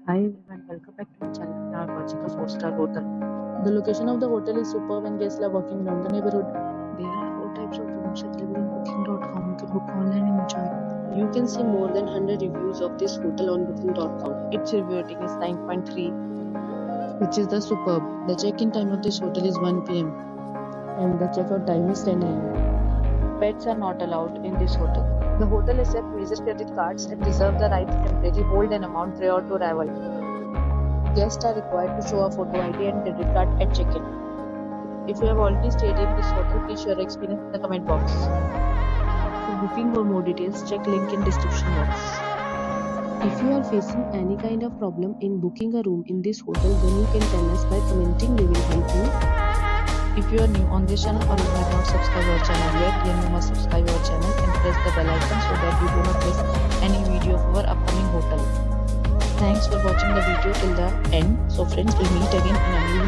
Hi everyone, welcome back to my channel. We are watching a 4-star hotel. The location of the hotel is superb and guests love walking around the neighborhood. There are 4 types of rooms available on booking.com. You can book online and enjoy. You can see more than 100 reviews of this hotel on booking.com. Its review rating is 9.3, which is the superb. The check-in time of this hotel is 1 p.m. and the check-out time is 10 a.m. Pets are not allowed in this hotel. The hotel accepts major credit cards and reserves the right to temporarily hold an amount prior to arrival. Guests are required to show a photo ID and credit card at check-in. If you have already stayed in this hotel, please share your experience in the comment box. For booking or more details, check link in description box. If you are facing any kind of problem in booking a room in this hotel, then you can tell us by commenting. We will help you. If you are new on this channel or you have not subscribed our channel yet, then you must subscribe our channel and press the bell icon so that you do not miss any video of our upcoming hotel. Thanks for watching the video till the end. So friends, we'll meet again in a new